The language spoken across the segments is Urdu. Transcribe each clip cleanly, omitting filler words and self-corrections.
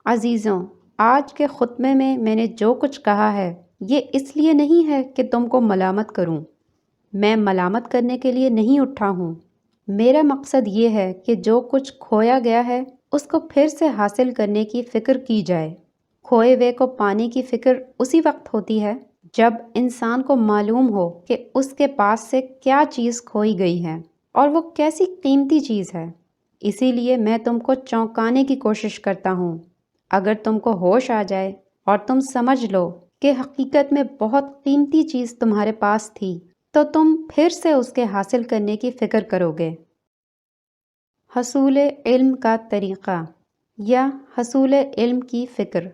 عزیزوں، آج کے خطبے میں نے جو کچھ کہا ہے یہ اس لیے نہیں ہے کہ تم کو ملامت کروں۔ میں ملامت کرنے کے لیے نہیں اٹھا ہوں۔ میرا مقصد یہ ہے کہ جو کچھ کھویا گیا ہے اس کو پھر سے حاصل کرنے کی فکر کی جائے۔ کھوئے ہوئے کو پانے کی فکر اسی وقت ہوتی ہے جب انسان کو معلوم ہو کہ اس کے پاس سے کیا چیز کھوئی گئی ہے اور وہ کیسی قیمتی چیز ہے۔ اسی لیے میں تم کو چونکانے کی کوشش کرتا ہوں۔ اگر تم کو ہوش آ جائے اور تم سمجھ لو کہ حقیقت میں بہت قیمتی چیز تمہارے پاس تھی تو تم پھر سے اس کے حاصل کرنے کی فکر کرو گے۔ حصول علم کا طریقہ یا حصول علم کی فکر۔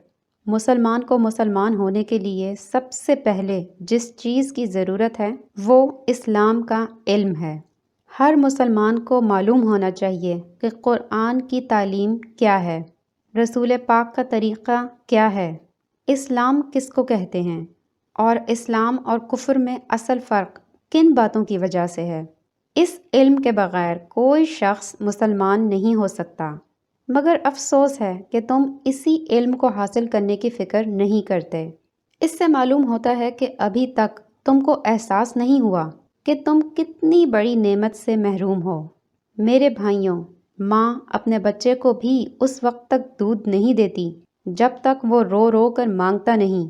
مسلمان کو مسلمان ہونے کے لیے سب سے پہلے جس چیز کی ضرورت ہے وہ اسلام کا علم ہے۔ ہر مسلمان کو معلوم ہونا چاہیے کہ قرآن کی تعلیم کیا ہے، رسول پاک کا طریقہ کیا ہے، اسلام کس کو کہتے ہیں، اور اسلام اور کفر میں اصل فرق کن باتوں کی وجہ سے ہے۔ اس علم کے بغیر کوئی شخص مسلمان نہیں ہو سکتا، مگر افسوس ہے کہ تم اسی علم کو حاصل کرنے کی فکر نہیں کرتے۔ اس سے معلوم ہوتا ہے کہ ابھی تک تم کو احساس نہیں ہوا کہ تم کتنی بڑی نعمت سے محروم ہو۔ میرے بھائیوں، ماں اپنے بچے کو بھی اس وقت تک دودھ نہیں دیتی جب تک وہ رو رو کر مانگتا نہیں۔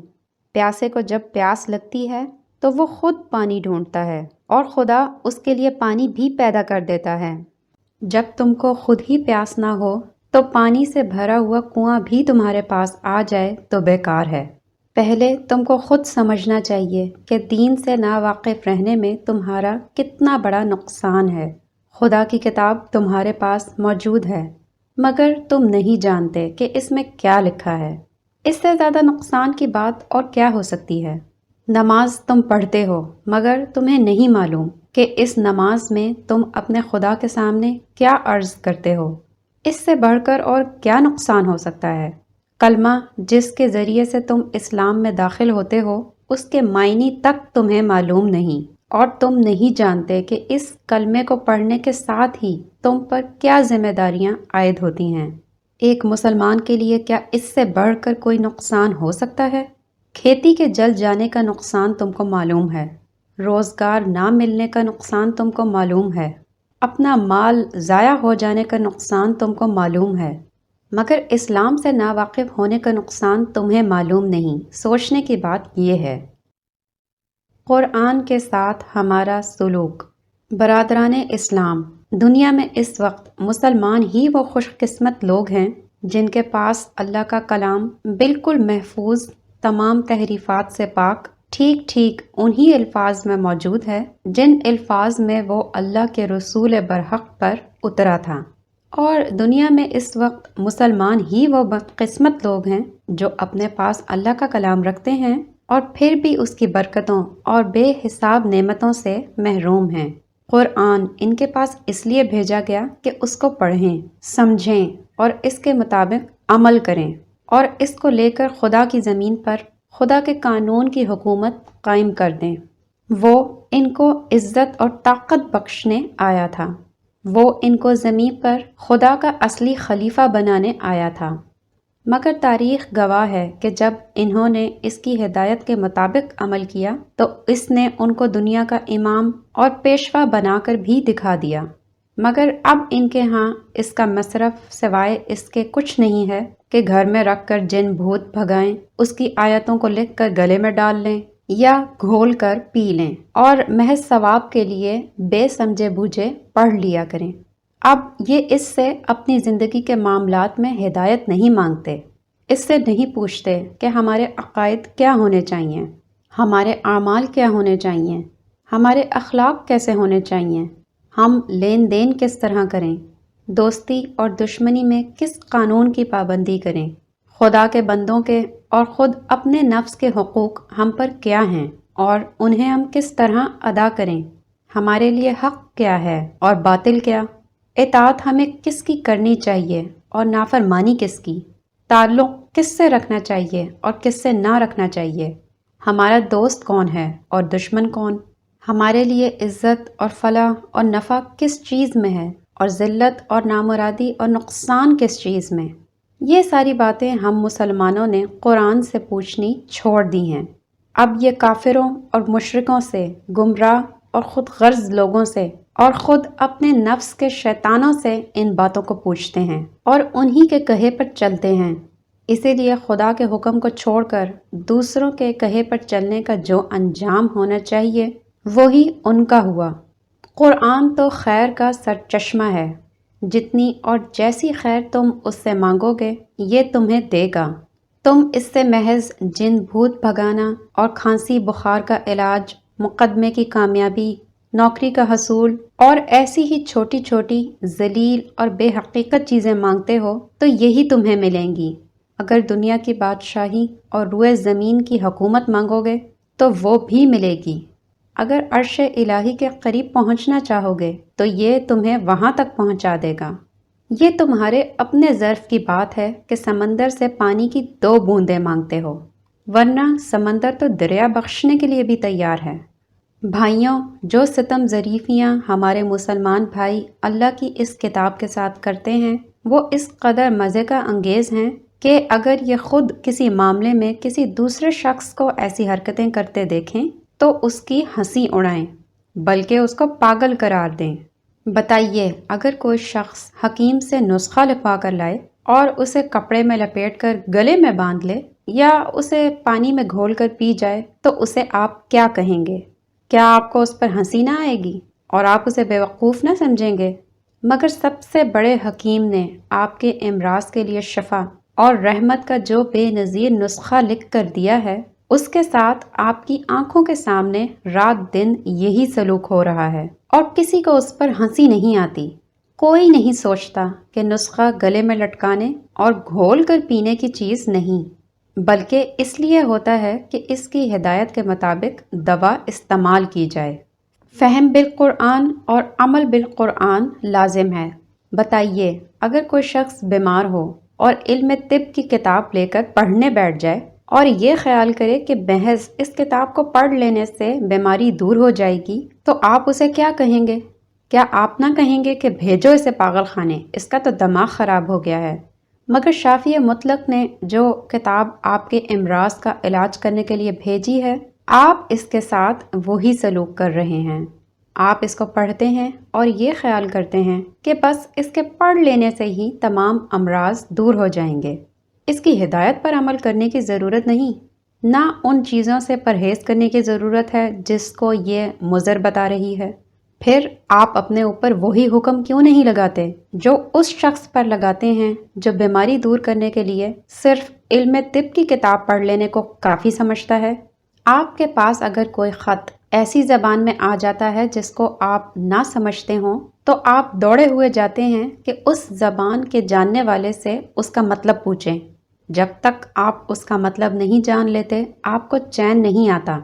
پیاسے کو جب پیاس لگتی ہے تو وہ خود پانی ڈھونڈتا ہے اور خدا اس کے لیے پانی بھی پیدا کر دیتا ہے۔ جب تم کو خود ہی پیاس نہ ہو تو پانی سے بھرا ہوا کنواں بھی تمہارے پاس آ جائے تو بیکار ہے۔ پہلے تم کو خود سمجھنا چاہیے کہ دین سے ناواقف رہنے میں تمہارا کتنا بڑا نقصان ہے۔ خدا کی کتاب تمہارے پاس موجود ہے مگر تم نہیں جانتے کہ اس میں کیا لکھا ہے۔ اس سے زیادہ نقصان کی بات اور کیا ہو سکتی ہے؟ نماز تم پڑھتے ہو مگر تمہیں نہیں معلوم کہ اس نماز میں تم اپنے خدا کے سامنے کیا عرض کرتے ہو۔ اس سے بڑھ کر اور کیا نقصان ہو سکتا ہے؟ کلمہ جس کے ذریعے سے تم اسلام میں داخل ہوتے ہو اس کے معنی تک تمہیں معلوم نہیں، اور تم نہیں جانتے کہ اس کلمے کو پڑھنے کے ساتھ ہی تم پر کیا ذمہ داریاں عائد ہوتی ہیں۔ ایک مسلمان کے لیے کیا اس سے بڑھ کر کوئی نقصان ہو سکتا ہے؟ کھیتی کے جل جانے کا نقصان تم کو معلوم ہے، روزگار نہ ملنے کا نقصان تم کو معلوم ہے، اپنا مال ضائع ہو جانے کا نقصان تم کو معلوم ہے، مگر اسلام سے ناواقف ہونے کا نقصان تمہیں معلوم نہیں۔ سوچنے کی بات یہ ہے۔ قرآن کے ساتھ ہمارا سلوک۔ برادران اسلام، دنیا میں اس وقت مسلمان ہی وہ خوش قسمت لوگ ہیں جن کے پاس اللہ کا کلام بالکل محفوظ، تمام تحریفات سے پاک، ٹھیک ٹھیک انہی الفاظ میں موجود ہے جن الفاظ میں وہ اللہ کے رسول برحق پر اترا تھا۔ اور دنیا میں اس وقت مسلمان ہی وہ بدقسمت لوگ ہیں جو اپنے پاس اللہ کا کلام رکھتے ہیں اور پھر بھی اس کی برکتوں اور بے حساب نعمتوں سے محروم ہیں۔ قرآن ان کے پاس اس لیے بھیجا گیا کہ اس کو پڑھیں، سمجھیں اور اس کے مطابق عمل کریں، اور اس کو لے کر خدا کی زمین پر خدا کے قانون کی حکومت قائم کر دیں۔ وہ ان کو عزت اور طاقت بخشنے آیا تھا۔ وہ ان کو زمین پر خدا کا اصلی خلیفہ بنانے آیا تھا، مگر تاریخ گواہ ہے کہ جب انہوں نے اس کی ہدایت کے مطابق عمل کیا تو اس نے ان کو دنیا کا امام اور پیشوا بنا کر بھی دکھا دیا، مگر اب ان کے ہاں اس کا مصرف سوائے اس کے کچھ نہیں ہے کہ گھر میں رکھ کر جن بھوت بھگائیں، اس کی آیتوں کو لکھ کر گلے میں ڈال لیں یا گھول کر پی لیں اور محض ثواب کے لیے بے سمجھے بوجھے پڑھ لیا کریں۔ اب یہ اس سے اپنی زندگی کے معاملات میں ہدایت نہیں مانگتے، اس سے نہیں پوچھتے کہ ہمارے عقائد کیا ہونے چاہیے، ہمارے اعمال کیا ہونے چاہیے، ہمارے اخلاق کیسے ہونے چاہیے، ہم لین دین کس طرح کریں، دوستی اور دشمنی میں کس قانون کی پابندی کریں، خدا کے بندوں کے اور خود اپنے نفس کے حقوق ہم پر کیا ہیں اور انہیں ہم کس طرح ادا کریں، ہمارے لیے حق کیا ہے اور باطل کیا، اطاعت ہمیں کس کی کرنی چاہیے اور نافرمانی کس کی، تعلق کس سے رکھنا چاہیے اور کس سے نہ رکھنا چاہیے، ہمارا دوست کون ہے اور دشمن کون، ہمارے لیے عزت اور فلاح اور نفع کس چیز میں ہے اور ذلت اور نامرادی اور نقصان کس چیز میں۔ یہ ساری باتیں ہم مسلمانوں نے قرآن سے پوچھنی چھوڑ دی ہیں۔ اب یہ کافروں اور مشرکوں سے، گمراہ اور خود غرض لوگوں سے اور خود اپنے نفس کے شیطانوں سے ان باتوں کو پوچھتے ہیں اور انہی کے کہے پر چلتے ہیں۔ اسی لیے خدا کے حکم کو چھوڑ کر دوسروں کے کہے پر چلنے کا جو انجام ہونا چاہیے وہی ان کا ہوا۔ قرآن تو خیر کا سرچشمہ ہے، جتنی اور جیسی خیر تم اس سے مانگو گے یہ تمہیں دے گا۔ تم اس سے محض جن بھوت بھگانا اور کھانسی بخار کا علاج، مقدمے کی کامیابی، نوکری کا حصول اور ایسی ہی چھوٹی چھوٹی ذلیل اور بے حقیقت چیزیں مانگتے ہو تو یہی تمہیں ملیں گی۔ اگر دنیا کی بادشاہی اور روئے زمین کی حکومت مانگو گے تو وہ بھی ملے گی۔ اگر عرش الہی کے قریب پہنچنا چاہو گے تو یہ تمہیں وہاں تک پہنچا دے گا۔ یہ تمہارے اپنے ظرف کی بات ہے کہ سمندر سے پانی کی 2 بوندیں مانگتے ہو، ورنہ سمندر تو دریا بخشنے کے لیے بھی تیار ہے۔ بھائیوں، جو ستم ظریفیاں ہمارے مسلمان بھائی اللہ کی اس کتاب کے ساتھ کرتے ہیں وہ اس قدر مزے کا انگیز ہیں کہ اگر یہ خود کسی معاملے میں کسی دوسرے شخص کو ایسی حرکتیں کرتے دیکھیں تو اس کی ہنسی اڑائیں، بلکہ اس کو پاگل قرار دیں۔ بتائیے، اگر کوئی شخص حکیم سے نسخہ لکھوا کر لائے اور اسے کپڑے میں لپیٹ کر گلے میں باندھ لے یا اسے پانی میں گھول کر پی جائے تو اسے آپ کیا کہیں گے؟ کیا آپ کو اس پر ہنسی نہ آئے گی اور آپ اسے بیوقوف نہ سمجھیں گے؟ مگر سب سے بڑے حکیم نے آپ کے امراض کے لیے شفا اور رحمت کا جو بے نظیر نسخہ لکھ کر دیا ہے اس کے ساتھ آپ کی آنکھوں کے سامنے رات دن یہی سلوک ہو رہا ہے اور کسی کو اس پر ہنسی نہیں آتی۔ کوئی نہیں سوچتا کہ نسخہ گلے میں لٹکانے اور گھول کر پینے کی چیز نہیں، بلکہ اس لیے ہوتا ہے کہ اس کی ہدایت کے مطابق دوا استعمال کی جائے۔ فہم بالقرآن اور عمل بالقرآن لازم ہے۔ بتائیے، اگر کوئی شخص بیمار ہو اور علم طب کی کتاب لے کر پڑھنے بیٹھ جائے اور یہ خیال کرے کہ محض اس کتاب کو پڑھ لینے سے بیماری دور ہو جائے گی تو آپ اسے کیا کہیں گے؟ کیا آپ نہ کہیں گے کہ بھیجو اسے پاگل خانے، اس کا تو دماغ خراب ہو گیا ہے؟ مگر شافعی مطلق نے جو کتاب آپ کے امراض کا علاج کرنے کے لیے بھیجی ہے آپ اس کے ساتھ وہی سلوک کر رہے ہیں۔ آپ اس کو پڑھتے ہیں اور یہ خیال کرتے ہیں کہ بس اس کے پڑھ لینے سے ہی تمام امراض دور ہو جائیں گے۔ اس کی ہدایت پر عمل کرنے کی ضرورت نہیں، نہ ان چیزوں سے پرہیز کرنے کی ضرورت ہے جس کو یہ مضر بتا رہی ہے۔ پھر آپ اپنے اوپر وہی حکم کیوں نہیں لگاتے جو اس شخص پر لگاتے ہیں جو بیماری دور کرنے کے لیے صرف علم طب کی کتاب پڑھ لینے کو کافی سمجھتا ہے؟ آپ کے پاس اگر کوئی خط ایسی زبان میں آ جاتا ہے جس کو آپ نہ سمجھتے ہوں تو آپ دوڑے ہوئے جاتے ہیں کہ اس زبان کے جاننے والے سے اس کا مطلب پوچھیں۔ جب تک آپ اس کا مطلب نہیں جان لیتے آپ کو چین نہیں آتا۔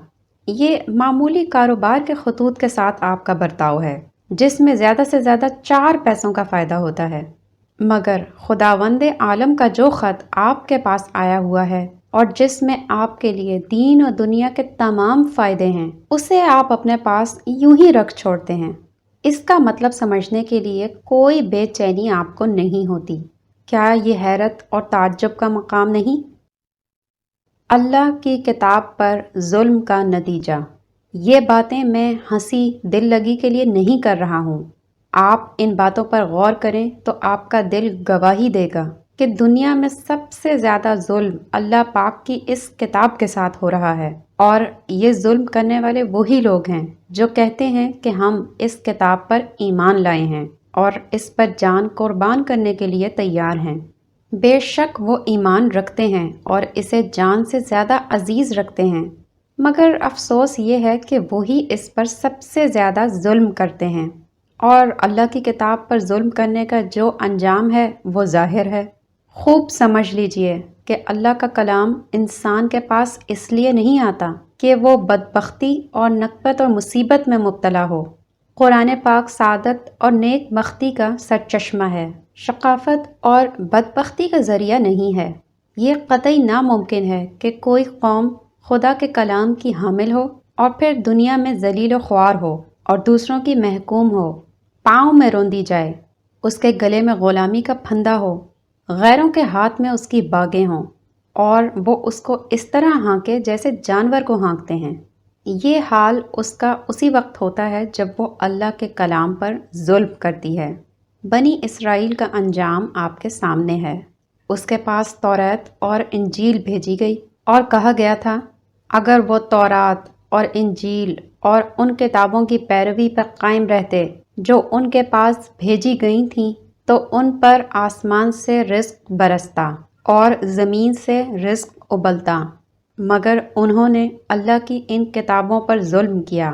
یہ معمولی کاروبار کے خطوط کے ساتھ آپ کا برتاؤ ہے جس میں زیادہ سے زیادہ 4 پیسوں کا فائدہ ہوتا ہے، مگر خداوند عالم کا جو خط آپ کے پاس آیا ہوا ہے اور جس میں آپ کے لیے دین و دنیا کے تمام فائدے ہیں اسے آپ اپنے پاس یوں ہی رکھ چھوڑتے ہیں۔ اس کا مطلب سمجھنے کے لیے کوئی بے چینی آپ کو نہیں ہوتی۔ کیا یہ حیرت اور تعجب کا مقام نہیں؟ اللہ کی کتاب پر ظلم کا نتیجہ۔ یہ باتیں میں ہنسی دل لگی کے لیے نہیں کر رہا ہوں۔ آپ ان باتوں پر غور کریں تو آپ کا دل گواہی دے گا کہ دنیا میں سب سے زیادہ ظلم اللہ پاک کی اس کتاب کے ساتھ ہو رہا ہے، اور یہ ظلم کرنے والے وہی لوگ ہیں جو کہتے ہیں کہ ہم اس کتاب پر ایمان لائے ہیں اور اس پر جان قربان کرنے کے لیے تیار ہیں۔ بے شک وہ ایمان رکھتے ہیں اور اسے جان سے زیادہ عزیز رکھتے ہیں، مگر افسوس یہ ہے کہ وہی اس پر سب سے زیادہ ظلم کرتے ہیں، اور اللہ کی کتاب پر ظلم کرنے کا جو انجام ہے وہ ظاہر ہے۔ خوب سمجھ لیجئے کہ اللہ کا کلام انسان کے پاس اس لیے نہیں آتا کہ وہ بدبختی اور نکبت اور مصیبت میں مبتلا ہو۔ قرآن پاک سعادت اور نیک بختی کا سرچشمہ ہے، ثقافت اور بدبختی کا ذریعہ نہیں ہے۔ یہ قطعی ناممکن ہے کہ کوئی قوم خدا کے کلام کی حامل ہو اور پھر دنیا میں ذلیل و خوار ہو اور دوسروں کی محکوم ہو، پاؤں میں روندی جائے، اس کے گلے میں غلامی کا پھندا ہو، غیروں کے ہاتھ میں اس کی باگیں ہوں اور وہ اس کو اس طرح ہانکے جیسے جانور کو ہانکتے ہیں۔ یہ حال اس کا اسی وقت ہوتا ہے جب وہ اللہ کے کلام پر ظلم کرتی ہے۔ بنی اسرائیل کا انجام آپ کے سامنے ہے۔ اس کے پاس تورات اور انجیل بھیجی گئی اور کہا گیا تھا اگر وہ تورات اور انجیل اور ان کتابوں کی پیروی پر قائم رہتے جو ان کے پاس بھیجی گئی تھیں تو ان پر آسمان سے رزق برستا اور زمین سے رزق ابلتا، مگر انہوں نے اللہ کی ان کتابوں پر ظلم کیا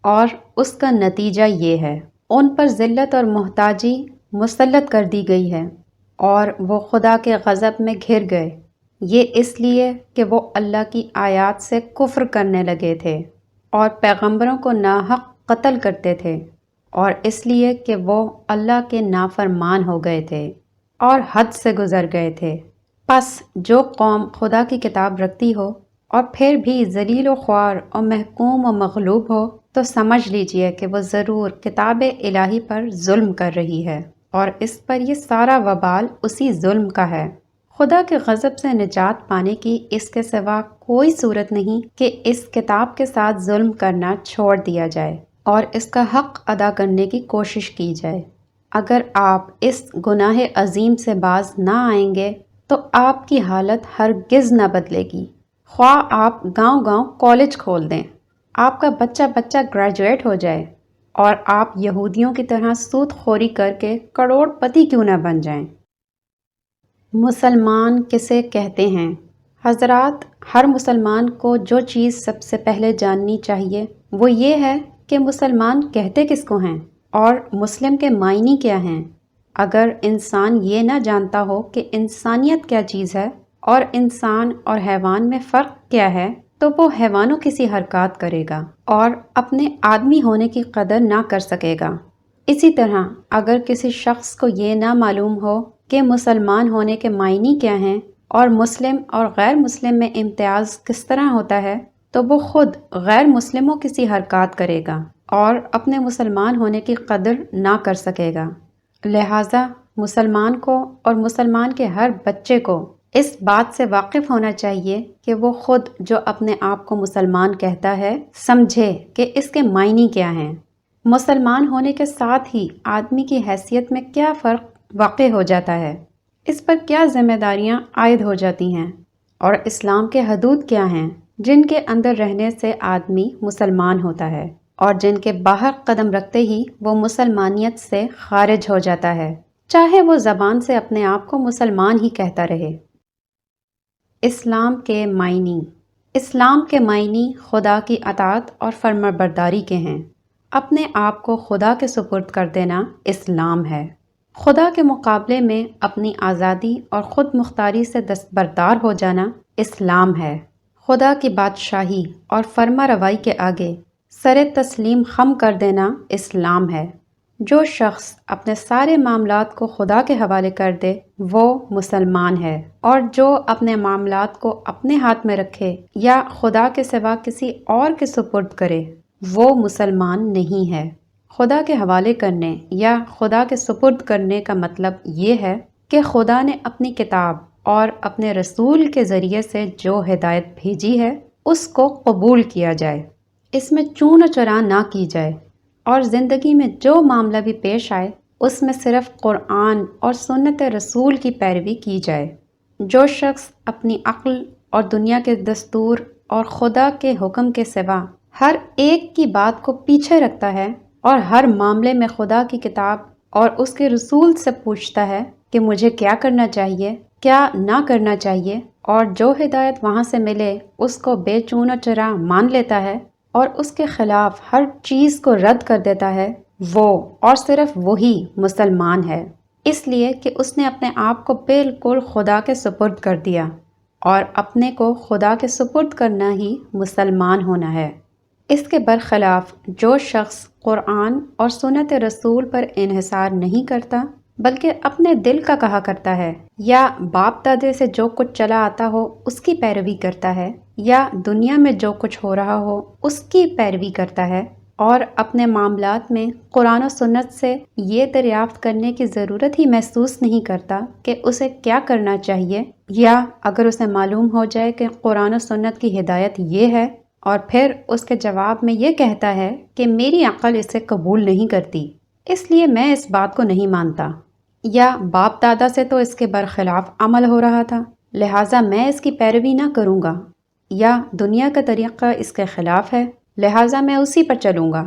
اور اس کا نتیجہ یہ ہے ان پر ذلت اور محتاجی مسلط کر دی گئی ہے اور وہ خدا کے غضب میں گھر گئے۔ یہ اس لیے کہ وہ اللہ کی آیات سے کفر کرنے لگے تھے اور پیغمبروں کو ناحق قتل کرتے تھے، اور اس لیے کہ وہ اللہ کے نافرمان ہو گئے تھے اور حد سے گزر گئے تھے۔ پس جو قوم خدا کی کتاب رکھتی ہو اور پھر بھی ذلیل و خوار اور محکوم و مغلوب ہو تو سمجھ لیجئے کہ وہ ضرور کتاب الہی پر ظلم کر رہی ہے، اور اس پر یہ سارا وبال اسی ظلم کا ہے۔ خدا کے غضب سے نجات پانے کی اس کے سوا کوئی صورت نہیں کہ اس کتاب کے ساتھ ظلم کرنا چھوڑ دیا جائے اور اس کا حق ادا کرنے کی کوشش کی جائے۔ اگر آپ اس گناہ عظیم سے باز نہ آئیں گے تو آپ کی حالت ہرگز نہ بدلے گی، خواہ آپ گاؤں گاؤں کالج کھول دیں، آپ کا بچہ بچہ گریجویٹ ہو جائے اور آپ یہودیوں کی طرح سود خوری کر کے کروڑ پتی کیوں نہ بن جائیں۔ مسلمان کسے کہتے ہیں؟ حضرات، ہر مسلمان کو جو چیز سب سے پہلے جاننی چاہیے وہ یہ ہے کہ مسلمان کہتے کس کو ہیں اور مسلم کے معنی کیا ہیں۔ اگر انسان یہ نہ جانتا ہو کہ انسانیت کیا چیز ہے اور انسان اور حیوان میں فرق کیا ہے تو وہ حیوانوں کی سی حرکات کرے گا اور اپنے آدمی ہونے کی قدر نہ کر سکے گا۔ اسی طرح اگر کسی شخص کو یہ نہ معلوم ہو کہ مسلمان ہونے کے معنی کیا ہیں اور مسلم اور غیر مسلم میں امتیاز کس طرح ہوتا ہے تو وہ خود غیر مسلموں کی سی حرکات کرے گا اور اپنے مسلمان ہونے کی قدر نہ کر سکے گا۔ لہٰذا مسلمان کو اور مسلمان کے ہر بچے کو اس بات سے واقف ہونا چاہیے کہ وہ خود جو اپنے آپ کو مسلمان کہتا ہے سمجھے کہ اس کے معنی کیا ہیں۔ مسلمان ہونے کے ساتھ ہی آدمی کی حیثیت میں کیا فرق واقع ہو جاتا ہے، اس پر کیا ذمہ داریاں عائد ہو جاتی ہیں، اور اسلام کے حدود کیا ہیں جن کے اندر رہنے سے آدمی مسلمان ہوتا ہے اور جن کے باہر قدم رکھتے ہی وہ مسلمانیت سے خارج ہو جاتا ہے، چاہے وہ زبان سے اپنے آپ کو مسلمان ہی کہتا رہے۔ اسلام کے معنی۔ اسلام کے معنی خدا کی اطاعت اور فرمانبرداری کے ہیں۔ اپنے آپ کو خدا کے سپرد کر دینا اسلام ہے۔ خدا کے مقابلے میں اپنی آزادی اور خود مختاری سے دستبردار ہو جانا اسلام ہے۔ خدا کی بادشاہی اور فرما روائی کے آگے سر تسلیم خم کر دینا اسلام ہے۔ جو شخص اپنے سارے معاملات کو خدا کے حوالے کر دے وہ مسلمان ہے، اور جو اپنے معاملات کو اپنے ہاتھ میں رکھے یا خدا کے سوا کسی اور کے سپرد کرے وہ مسلمان نہیں ہے۔ خدا کے حوالے کرنے یا خدا کے سپرد کرنے کا مطلب یہ ہے کہ خدا نے اپنی کتاب اور اپنے رسول کے ذریعے سے جو ہدایت بھیجی ہے اس کو قبول کیا جائے، اس میں چون و چرا نہ کی جائے، اور زندگی میں جو معاملہ بھی پیش آئے اس میں صرف قرآن اور سنت رسول کی پیروی کی جائے۔ جو شخص اپنی عقل اور دنیا کے دستور اور خدا کے حکم کے سوا ہر ایک کی بات کو پیچھے رکھتا ہے اور ہر معاملے میں خدا کی کتاب اور اس کے رسول سے پوچھتا ہے کہ مجھے کیا کرنا چاہیے، کیا نہ کرنا چاہیے، اور جو ہدایت وہاں سے ملے اس کو بے چون و چرا مان لیتا ہے اور اس کے خلاف ہر چیز کو رد کر دیتا ہے، وہ اور صرف وہی مسلمان ہے، اس لیے کہ اس نے اپنے آپ کو بالکل خدا کے سپرد کر دیا، اور اپنے کو خدا کے سپرد کرنا ہی مسلمان ہونا ہے۔ اس کے برخلاف جو شخص قرآن اور سنت رسول پر انحصار نہیں کرتا بلکہ اپنے دل کا کہا کرتا ہے، یا باپ دادے سے جو کچھ چلا آتا ہو اس کی پیروی کرتا ہے، یا دنیا میں جو کچھ ہو رہا ہو اس کی پیروی کرتا ہے، اور اپنے معاملات میں قرآن و سنت سے یہ دریافت کرنے کی ضرورت ہی محسوس نہیں کرتا کہ اسے کیا کرنا چاہیے، یا اگر اسے معلوم ہو جائے کہ قرآن و سنت کی ہدایت یہ ہے اور پھر اس کے جواب میں یہ کہتا ہے کہ میری عقل اسے قبول نہیں کرتی اس لیے میں اس بات کو نہیں مانتا، یا باپ دادا سے تو اس کے برخلاف عمل ہو رہا تھا لہٰذا میں اس کی پیروی نہ کروں گا، یا دنیا کا طریقہ اس کے خلاف ہے لہٰذا میں اسی پر چلوں گا،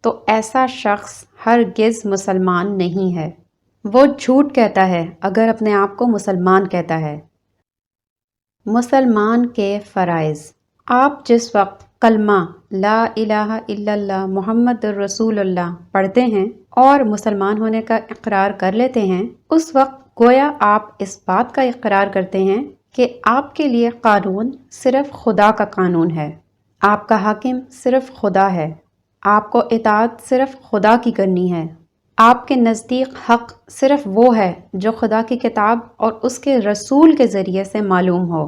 تو ایسا شخص ہرگز مسلمان نہیں ہے۔ وہ جھوٹ کہتا ہے اگر اپنے آپ کو مسلمان کہتا ہے۔ مسلمان کے فرائض۔ آپ جس وقت کلمہ لا الہ الا اللہ محمد الرسول اللہ پڑھتے ہیں اور مسلمان ہونے کا اقرار کر لیتے ہیں، اس وقت گویا آپ اس بات کا اقرار کرتے ہیں کہ آپ کے لیے قانون صرف خدا کا قانون ہے، آپ کا حاکم صرف خدا ہے، آپ کو اطاعت صرف خدا کی کرنی ہے، آپ کے نزدیک حق صرف وہ ہے جو خدا کی کتاب اور اس کے رسول کے ذریعے سے معلوم ہو۔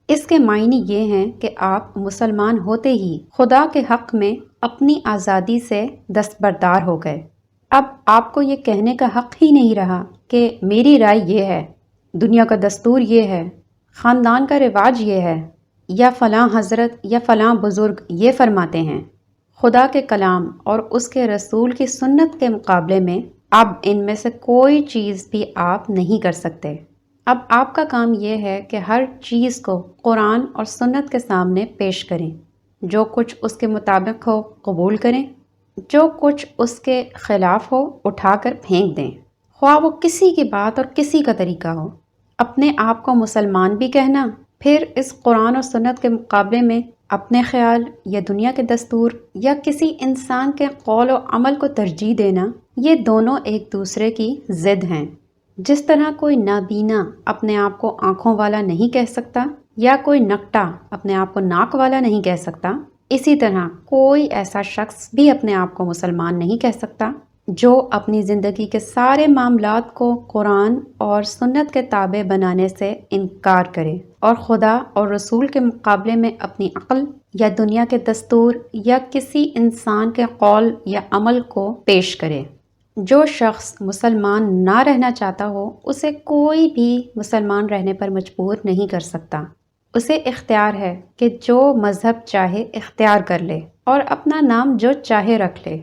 اس کے معنی یہ ہیں کہ آپ مسلمان ہوتے ہی خدا کے حق میں اپنی آزادی سے دستبردار ہو گئے۔ اب آپ کو یہ کہنے کا حق ہی نہیں رہا کہ میری رائے یہ ہے، دنیا کا دستور یہ ہے، خاندان کا رواج یہ ہے، یا فلاں حضرت یا فلاں بزرگ یہ فرماتے ہیں۔ خدا کے کلام اور اس کے رسول کی سنت کے مقابلے میں اب ان میں سے کوئی چیز بھی آپ نہیں کر سکتے۔ اب آپ کا کام یہ ہے کہ ہر چیز کو قرآن اور سنت کے سامنے پیش کریں، جو کچھ اس کے مطابق ہو قبول کریں، جو کچھ اس کے خلاف ہو اٹھا کر پھینک دیں، خواہ وہ کسی کی بات اور کسی کا طریقہ ہو۔ اپنے آپ کو مسلمان بھی کہنا، پھر اس قرآن اور سنت کے مقابلے میں اپنے خیال یا دنیا کے دستور یا کسی انسان کے قول و عمل کو ترجیح دینا، یہ دونوں ایک دوسرے کی ضد ہیں۔ جس طرح کوئی نابینا اپنے آپ کو آنکھوں والا نہیں کہہ سکتا یا کوئی نکٹا اپنے آپ کو ناک والا نہیں کہہ سکتا، اسی طرح کوئی ایسا شخص بھی اپنے آپ کو مسلمان نہیں کہہ سکتا جو اپنی زندگی کے سارے معاملات کو قرآن اور سنت کے تابع بنانے سے انکار کرے اور خدا اور رسول کے مقابلے میں اپنی عقل یا دنیا کے دستور یا کسی انسان کے قول یا عمل کو پیش کرے۔ جو شخص مسلمان نہ رہنا چاہتا ہو اسے کوئی بھی مسلمان رہنے پر مجبور نہیں کر سکتا۔ اسے اختیار ہے کہ جو مذہب چاہے اختیار کر لے اور اپنا نام جو چاہے رکھ لے،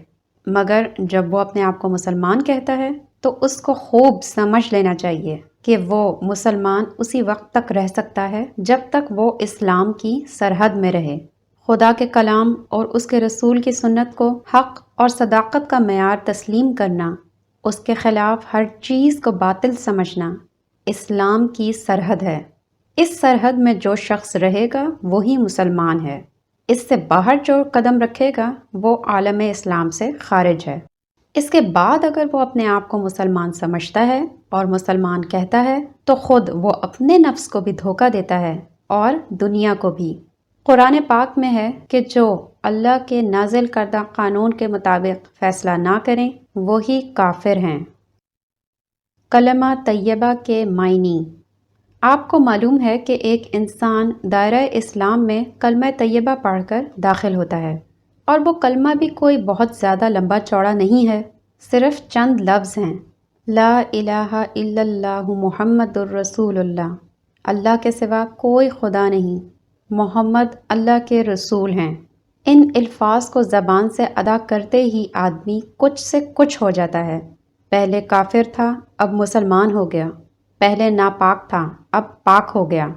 مگر جب وہ اپنے آپ کو مسلمان کہتا ہے تو اس کو خوب سمجھ لینا چاہیے کہ وہ مسلمان اسی وقت تک رہ سکتا ہے جب تک وہ اسلام کی سرحد میں رہے۔ خدا کے کلام اور اس کے رسول کی سنت کو حق اور صداقت کا معیار تسلیم کرنا، اس کے خلاف ہر چیز کو باطل سمجھنا اسلام کی سرحد ہے۔ اس سرحد میں جو شخص رہے گا وہی مسلمان ہے، اس سے باہر جو قدم رکھے گا وہ عالم اسلام سے خارج ہے۔ اس کے بعد اگر وہ اپنے آپ کو مسلمان سمجھتا ہے اور مسلمان کہتا ہے تو خود وہ اپنے نفس کو بھی دھوکہ دیتا ہے اور دنیا کو بھی۔ قرآن پاک میں ہے کہ جو اللہ کے نازل کردہ قانون کے مطابق فیصلہ نہ کریں وہی کافر ہیں۔ کلمہ طیبہ کے معنی۔ آپ کو معلوم ہے کہ ایک انسان دائرہ اسلام میں کلمہ طیبہ پڑھ کر داخل ہوتا ہے، اور وہ کلمہ بھی کوئی بہت زیادہ لمبا چوڑا نہیں ہے، صرف چند لفظ ہیں۔ لا الہ الا اللہ محمد الرسول اللہ، اللہ کے سوا کوئی خدا نہیں، محمد اللہ کے رسول ہیں۔ ان الفاظ کو زبان سے ادا کرتے ہی آدمی کچھ سے کچھ ہو جاتا ہے۔ پہلے کافر تھا اب مسلمان ہو گیا، پہلے ناپاک تھا اب پاک ہو گیا،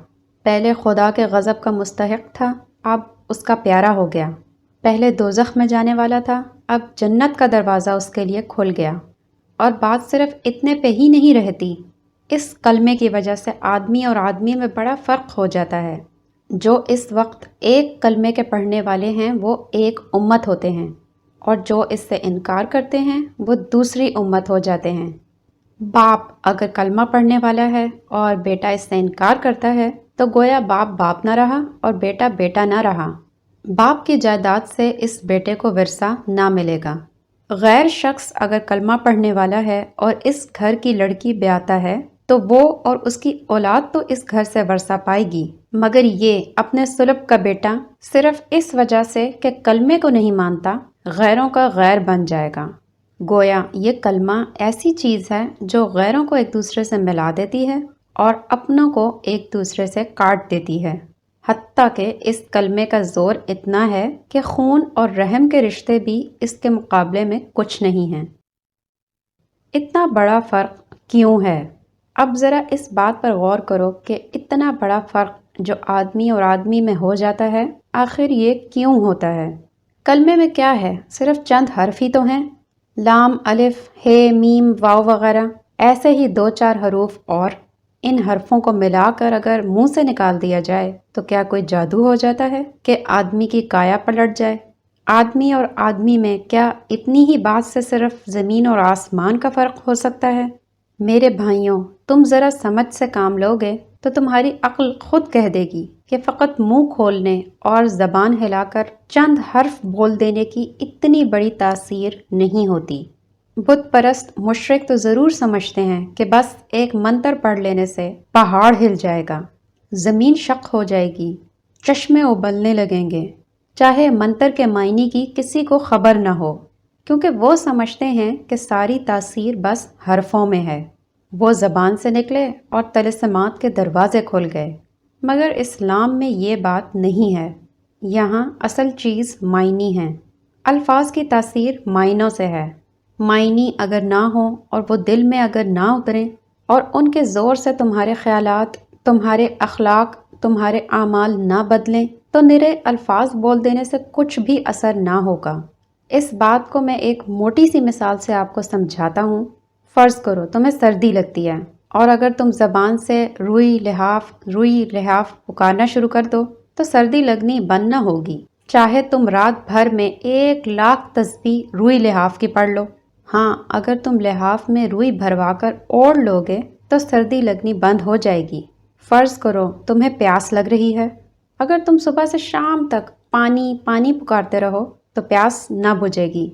پہلے خدا کے غضب کا مستحق تھا اب اس کا پیارا ہو گیا، پہلے دوزخ میں جانے والا تھا اب جنت کا دروازہ اس کے لیے کھل گیا۔ اور بات صرف اتنے پہ ہی نہیں رہتی، اس کلمے کی وجہ سے آدمی اور آدمی میں بڑا فرق ہو جاتا ہے۔ جو اس وقت ایک کلمے کے پڑھنے والے ہیں وہ ایک امت ہوتے ہیں، اور جو اس سے انکار کرتے ہیں وہ دوسری امت ہو جاتے ہیں۔ باپ اگر کلمہ پڑھنے والا ہے اور بیٹا اس سے انکار کرتا ہے تو گویا باپ باپ نہ رہا اور بیٹا بیٹا نہ رہا۔ باپ کی جائیداد سے اس بیٹے کو ورثہ نہ ملے گا۔ غیر شخص اگر کلمہ پڑھنے والا ہے اور اس گھر کی لڑکی بیاتا ہے تو وہ اور اس کی اولاد تو اس گھر سے ورثہ پائے گی، مگر یہ اپنے صلب کا بیٹا صرف اس وجہ سے کہ کلمے کو نہیں مانتا غیروں کا غیر بن جائے گا۔ گویا یہ کلمہ ایسی چیز ہے جو غیروں کو ایک دوسرے سے ملا دیتی ہے اور اپنوں کو ایک دوسرے سے کاٹ دیتی ہے۔ حتیٰ کہ اس کلمے کا زور اتنا ہے کہ خون اور رحم کے رشتے بھی اس کے مقابلے میں کچھ نہیں ہیں۔ اتنا بڑا فرق کیوں ہے؟ اب ذرا اس بات پر غور کرو کہ اتنا بڑا فرق جو آدمی اور آدمی میں ہو جاتا ہے، آخر یہ کیوں ہوتا ہے؟ کلمے میں کیا ہے؟ صرف چند حرف ہی تو ہیں، لام، الف، ہے، میم، واو وغیرہ، ایسے ہی دو چار حروف، اور ان حرفوں کو ملا کر اگر منہ سے نکال دیا جائے تو کیا کوئی جادو ہو جاتا ہے کہ آدمی کی کایا پلٹ جائے؟ آدمی اور آدمی میں کیا اتنی ہی بات سے صرف زمین اور آسمان کا فرق ہو سکتا ہے؟ میرے بھائیوں، تم ذرا سمجھ سے کام لوگے تو تمہاری عقل خود کہہ دے گی کہ فقط منہ کھولنے اور زبان ہلا کر چند حرف بول دینے کی اتنی بڑی تاثیر نہیں ہوتی۔ بت پرست مشرک تو ضرور سمجھتے ہیں کہ بس ایک منتر پڑھ لینے سے پہاڑ ہل جائے گا، زمین شق ہو جائے گی، چشمے ابلنے لگیں گے، چاہے منتر کے معنی کی کسی کو خبر نہ ہو، کیونکہ وہ سمجھتے ہیں کہ ساری تاثیر بس حرفوں میں ہے۔ وہ زبان سے نکلے اور طلسمات کے دروازے کھل گئے، مگر اسلام میں یہ بات نہیں ہے۔ یہاں اصل چیز معنی ہے۔ الفاظ کی تاثیر معنوں سے ہے۔ معنی اگر نہ ہوں اور وہ دل میں اگر نہ اتریں اور ان کے زور سے تمہارے خیالات، تمہارے اخلاق، تمہارے اعمال نہ بدلیں تو نرے الفاظ بول دینے سے کچھ بھی اثر نہ ہوگا۔ اس بات کو میں ایک موٹی سی مثال سے آپ کو سمجھاتا ہوں۔ فرض کرو تمہیں سردی لگتی ہے اور اگر تم زبان سے روئی لحاف پکارنا شروع کر دو تو سردی لگنی بند نہ ہوگی، چاہے تم رات بھر میں 1,00,000 تسبیح روئی لحاف کی پڑھ لو۔ ہاں، اگر تم لحاف میں روئی بھروا کر اوڑھ لوگے تو سردی لگنی بند ہو جائے گی۔ فرض کرو تمہیں پیاس لگ رہی ہے، اگر تم صبح سے شام تک پانی پانی پکارتے رہو تو پیاس نہ بجھے گی۔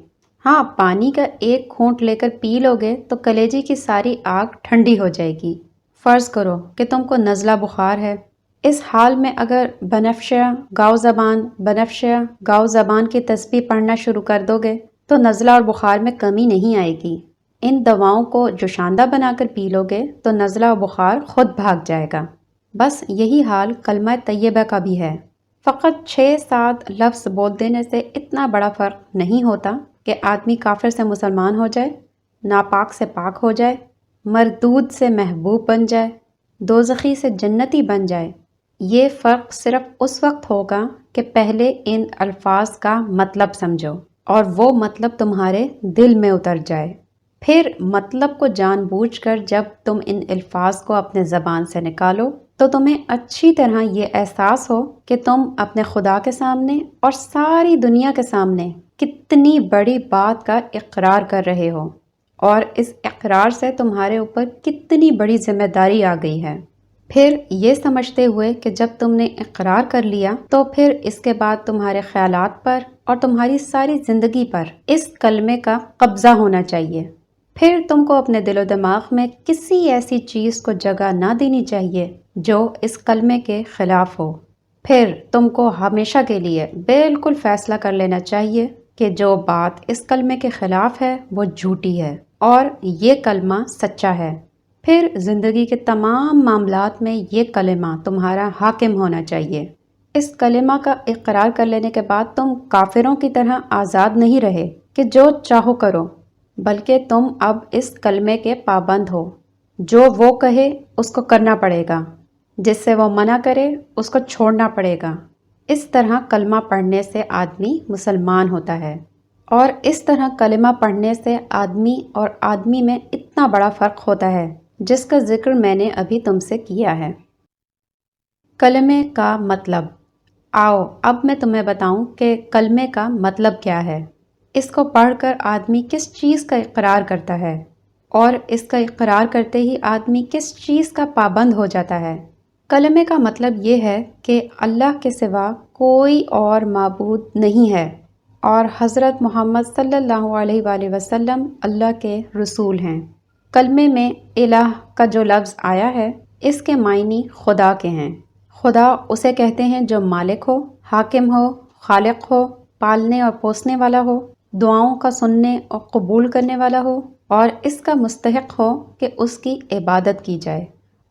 ہاں، پانی کا ایک گھونٹ لے کر پی لوگے تو کلیجے کی ساری آگ ٹھنڈی ہو جائے گی۔ فرض کرو کہ تم کو نزلہ بخار ہے، اس حال میں اگر بنفشہ گاؤ زبان کی تسبیح پڑھنا شروع کر دو گے تو نزلہ اور بخار میں کمی نہیں آئے گی۔ ان دواؤں کو جوشاندہ بنا کر پی لوگے تو نزلہ اور بخار خود بھاگ جائے گا۔ بس یہی حال کلمہ طیبہ کا بھی ہے۔ فقط 6-7 لفظ بول دینے سے اتنا بڑا فرق نہیں ہوتا کہ آدمی کافر سے مسلمان ہو جائے، ناپاک سے پاک ہو جائے، مردود سے محبوب بن جائے، دوزخی سے جنتی بن جائے۔ یہ فرق صرف اس وقت ہوگا کہ پہلے ان الفاظ کا مطلب سمجھو اور وہ مطلب تمہارے دل میں اتر جائے۔ پھر مطلب کو جان بوجھ کر جب تم ان الفاظ کو اپنے زبان سے نکالو تو تمہیں اچھی طرح یہ احساس ہو کہ تم اپنے خدا کے سامنے اور ساری دنیا کے سامنے کتنی بڑی بات کا اقرار کر رہے ہو، اور اس اقرار سے تمہارے اوپر کتنی بڑی ذمہ داری آ گئی ہے۔ پھر یہ سمجھتے ہوئے کہ جب تم نے اقرار کر لیا تو پھر اس کے بعد تمہارے خیالات پر اور تمہاری ساری زندگی پر اس کلمے کا قبضہ ہونا چاہیے۔ پھر تم کو اپنے دل و دماغ میں کسی ایسی چیز کو جگہ نہ دینی چاہیے جو اس کلمے کے خلاف ہو۔ پھر تم کو ہمیشہ کے لیے بالکل فیصلہ کر لینا چاہیے کہ جو بات اس کلمے کے خلاف ہے وہ جھوٹی ہے اور یہ کلمہ سچا ہے۔ پھر زندگی کے تمام معاملات میں یہ کلمہ تمہارا حاکم ہونا چاہیے۔ اس کلمہ کا اقرار کر لینے کے بعد تم کافروں کی طرح آزاد نہیں رہے کہ جو چاہو کرو، بلکہ تم اب اس کلمے کے پابند ہو۔ جو وہ کہے اس کو کرنا پڑے گا، جس سے وہ منع کرے اس کو چھوڑنا پڑے گا۔ اس طرح کلمہ پڑھنے سے آدمی مسلمان ہوتا ہے، اور اس طرح کلمہ پڑھنے سے آدمی اور آدمی میں اتنا بڑا فرق ہوتا ہے جس کا ذکر میں نے ابھی تم سے کیا ہے۔ کلمے کا مطلب۔ آؤ اب میں تمہیں بتاؤں کہ کلمے کا مطلب کیا ہے، اس کو پڑھ کر آدمی کس چیز کا اقرار کرتا ہے، اور اس کا اقرار کرتے ہی آدمی کس چیز کا پابند ہو جاتا ہے۔ کلمے کا مطلب یہ ہے کہ اللہ کے سوا کوئی اور معبود نہیں ہے اور حضرت محمد صلی اللہ علیہ وآلہ وسلم اللہ کے رسول ہیں۔ کلمے میں الہ کا جو لفظ آیا ہے اس کے معنی خدا کے ہیں۔ خدا اسے کہتے ہیں جو مالک ہو، حاکم ہو، خالق ہو، پالنے اور پوسنے والا ہو، دعاؤں کا سننے اور قبول کرنے والا ہو اور اس کا مستحق ہو کہ اس کی عبادت کی جائے۔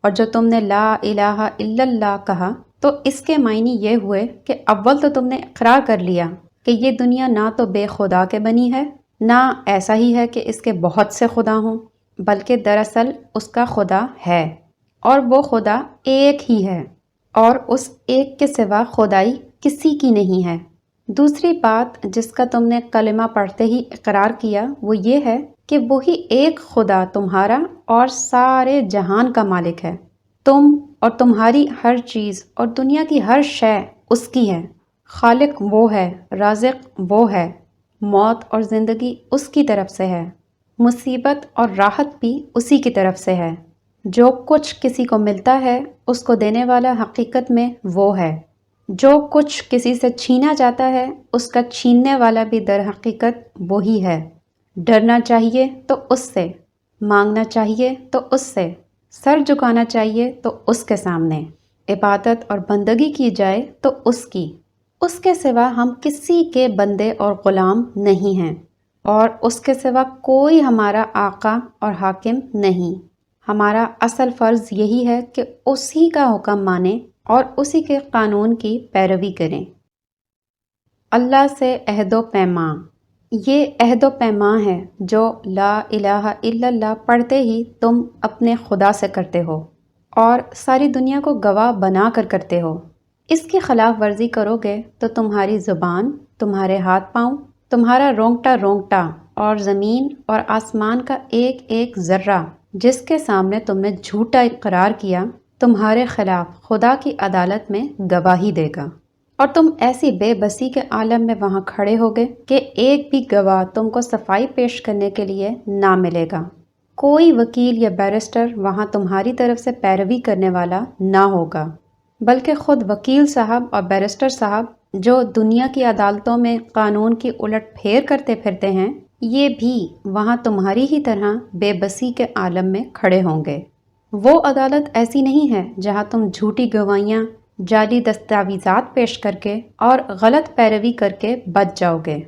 اور جو تم نے لا الہ الا اللہ کہا تو اس کے معنی یہ ہوئے کہ اول تو تم نے اقرار کر لیا کہ یہ دنیا نہ تو بے خدا کے بنی ہے، نہ ایسا ہی ہے کہ اس کے بہت سے خدا ہوں، بلکہ دراصل اس کا خدا ہے، اور وہ خدا ایک ہی ہے، اور اس ایک کے سوا خدائی کسی کی نہیں ہے۔ دوسری بات جس کا تم نے کلمہ پڑھتے ہی اقرار کیا وہ یہ ہے کہ وہی ایک خدا تمہارا اور سارے جہان کا مالک ہے، تم اور تمہاری ہر چیز اور دنیا کی ہر شے اس کی ہے، خالق وہ ہے، رازق وہ ہے، موت اور زندگی اس کی طرف سے ہے، مصیبت اور راحت بھی اسی کی طرف سے ہے، جو کچھ کسی کو ملتا ہے اس کو دینے والا حقیقت میں وہ ہے، جو کچھ کسی سے چھینا جاتا ہے اس کا چھیننے والا بھی در حقیقت وہی ہے۔ ڈرنا چاہیے تو اس سے، مانگنا چاہیے تو اس سے، سر جھکانا چاہیے تو اس کے سامنے، عبادت اور بندگی کی جائے تو اس کی، اس کے سوا ہم کسی کے بندے اور غلام نہیں ہیں، اور اس کے سوا کوئی ہمارا آقا اور حاکم نہیں۔ ہمارا اصل فرض یہی ہے کہ اسی کا حکم مانیں اور اسی کے قانون کی پیروی کریں۔ اللہ سے عہد و پیماں، یہ عہد و پیماں ہے جو لا الہ الا اللہ پڑھتے ہی تم اپنے خدا سے کرتے ہو اور ساری دنیا کو گواہ بنا کر کرتے ہو۔ اس کی خلاف ورزی کرو گے تو تمہاری زبان، تمہارے ہاتھ پاؤں، تمہارا رونگٹا رونگٹا اور زمین اور آسمان کا ایک ایک ذرہ جس کے سامنے تم نے جھوٹا اقرار کیا تمہارے خلاف خدا کی عدالت میں گواہی دے گا، اور تم ایسی بے بسی کے عالم میں وہاں کھڑے ہوگے کہ ایک بھی گواہ تم کو صفائی پیش کرنے کے لیے نہ ملے گا، کوئی وکیل یا بیرسٹر وہاں تمہاری طرف سے پیروی کرنے والا نہ ہوگا، بلکہ خود وکیل صاحب اور بیرسٹر صاحب جو دنیا کی عدالتوں میں قانون کی الٹ پھیر کرتے پھرتے ہیں، یہ بھی وہاں تمہاری ہی طرح بے بسی کے عالم میں کھڑے ہوں گے۔ وہ عدالت ایسی نہیں ہے جہاں تم جھوٹی گواہیاں، جعلی دستاویزات پیش کر کے اور غلط پیروی کر کے بچ جاؤ گے۔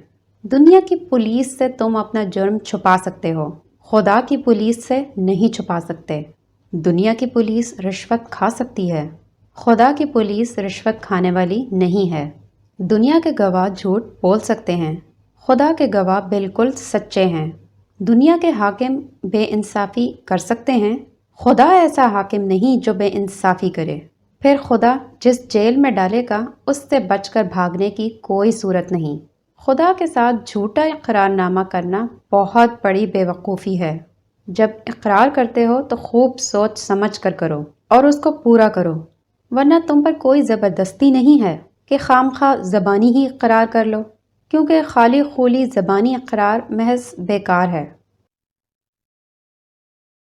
دنیا کی پولیس سے تم اپنا جرم چھپا سکتے ہو، خدا کی پولیس سے نہیں چھپا سکتے۔ دنیا کی پولیس رشوت کھا سکتی ہے، خدا کی پولیس رشوت کھانے والی نہیں ہے۔ دنیا کے گواہ جھوٹ بول سکتے ہیں، خدا کے گواہ بالکل سچے ہیں۔ دنیا کے حاکم بے انصافی کر سکتے ہیں، خدا ایسا حاکم نہیں جو بے انصافی کرے۔ پھر خدا جس جیل میں ڈالے گا اس سے بچ کر بھاگنے کی کوئی صورت نہیں۔ خدا کے ساتھ جھوٹا اقرار نامہ کرنا بہت بڑی بے وقوفی ہے۔ جب اقرار کرتے ہو تو خوب سوچ سمجھ کر کرو اور اس کو پورا کرو، ورنہ تم پر کوئی زبردستی نہیں ہے کہ خام خواہ زبانی ہی اقرار کر لو، کیونکہ خالی خولی زبانی اقرار محض بیکار ہے۔